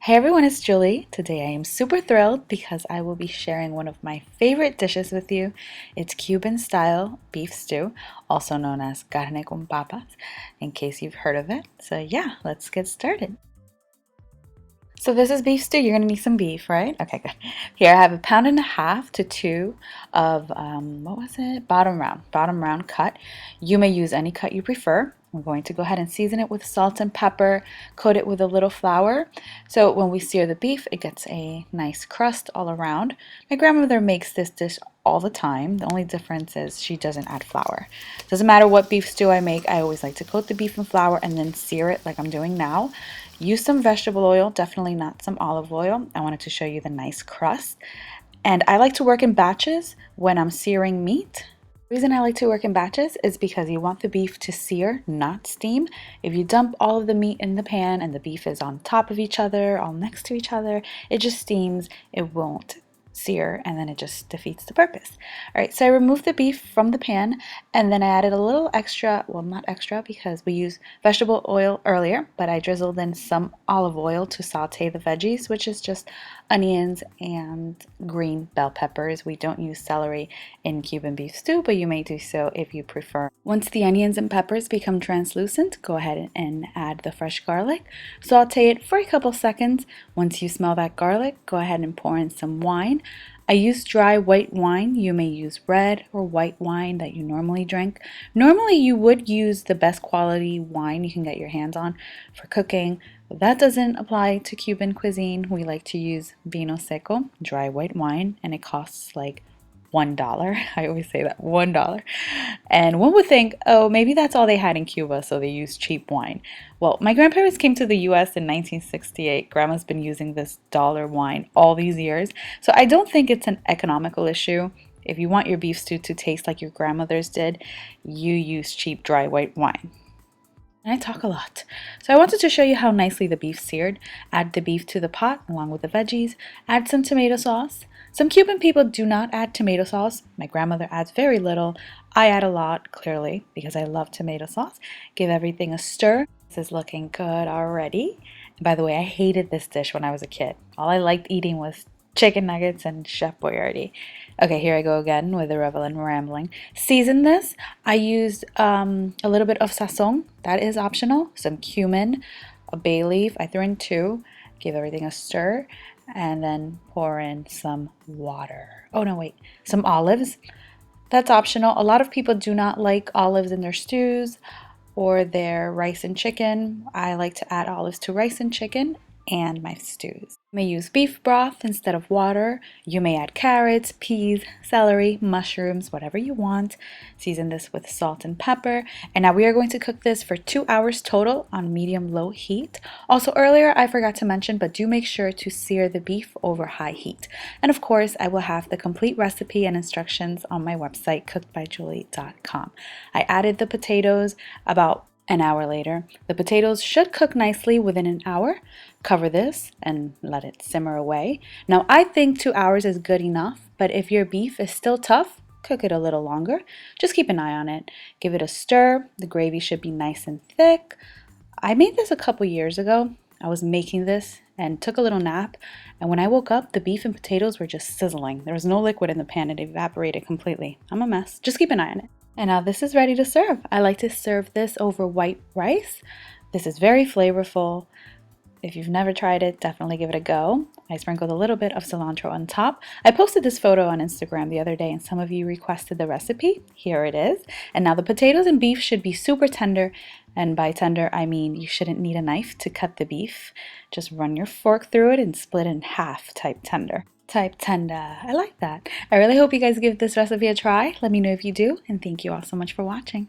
Hey everyone, it's Julie. Today I am super thrilled because I will be sharing one of my favorite dishes with you. It's Cuban style beef stew, also known as carne con papas, in case you've heard of it. So yeah, let's get started. So this is beef stew. You're gonna need some beef, right? Okay, good. Here I have a pound and a half to two of what was it? Bottom round cut. You may use any cut you prefer. I'm going to go ahead and season it with salt and pepper, coat it with a little flour. So when we sear the beef, it gets a nice crust all around. My grandmother makes this dish all the time. The only difference is she doesn't add flour. Doesn't matter what beef stew I make, I always like to coat the beef in flour and then sear it like I'm doing now. Use some vegetable oil, definitely not some olive oil. I wanted to show you the nice crust. And I like to work in batches when I'm searing meat. The reason I like to work in batches is because you want the beef to sear, not steam. If you dump all of the meat in the pan and the beef is on top of each other, all next to each other, it just steams. It won't sear and then it just defeats the purpose. All right, so I removed the beef from the pan and then I added a little extra, well, not extra because we used vegetable oil earlier, but I drizzled in some olive oil to saute the veggies, which is just onions and green bell peppers. We don't use celery in Cuban beef stew, but you may do so if you prefer. Once the onions and peppers become translucent, go ahead and add the fresh garlic. Saute it for a couple seconds. Once you smell that garlic, go ahead and pour in some wine. I use dry white wine. You may use red or white wine that you normally drink. Normally, you would use the best quality wine you can get your hands on for cooking. That doesn't apply to Cuban cuisine. We like to use vino seco, dry white wine, and it costs like $1. I always say that, $1. And one would think, oh, maybe that's all they had in Cuba, so they use cheap wine. Well, my grandparents came to the US in 1968. Grandma's been using this dollar wine all these years. So I don't think it's an economical issue. If you want your beef stew to taste like your grandmother's did, you use cheap dry white wine. And I talk a lot. So I wanted to show you how nicely the beef seared. Add the beef to the pot along with the veggies. Add some tomato sauce. Some Cuban people do not add tomato sauce. My grandmother adds very little. I add a lot, clearly, because I love tomato sauce. Give everything a stir. This is looking good already. And by the way, I hated this dish when I was a kid. All I liked eating was chicken nuggets and Chef Boyardee. Okay, here I go again with the revel and rambling. Season this. I used a little bit of sazon. That is optional. Some cumin, a bay leaf. I threw in two. Give everything a stir. And then pour in some water. Oh, no, wait. Some olives. That's optional. A lot of people do not like olives in their stews or their rice and chicken. I like to add olives to rice and chicken and my stews. You may use beef broth instead of water. You may add carrots, peas, celery, mushrooms, whatever you want. Season this with salt and pepper. And now we are going to cook this for 2 hours total on medium-low heat. Also earlier I forgot to mention, but do make sure to sear the beef over high heat. And of course, I will have the complete recipe and instructions on my website, cookedbyjulie.com. I added the potatoes about an hour later. The potatoes should cook nicely within an hour. Cover this and let it simmer away. Now, I think 2 hours is good enough, but if your beef is still tough, cook it a little longer. Just keep an eye on it. Give it a stir. The gravy should be nice and thick. I made this a couple years ago. I was making this and took a little nap, and when I woke up, the beef and potatoes were just sizzling. There was no liquid in the pan. It evaporated completely. I'm a mess. Just keep an eye on it. And now this is ready to serve. I like to serve this over white rice. This is very flavorful. If you've never tried it, definitely give it a go. I sprinkled a little bit of cilantro on top. I posted this photo on Instagram the other day and some of you requested the recipe. Here it is. And now the potatoes and beef should be super tender. And by tender, I mean you shouldn't need a knife to cut the beef. Just run your fork through it and split it in half type tender. Type tender. I like that. I really hope you guys give this recipe a try. Let me know if you do. And thank you all so much for watching.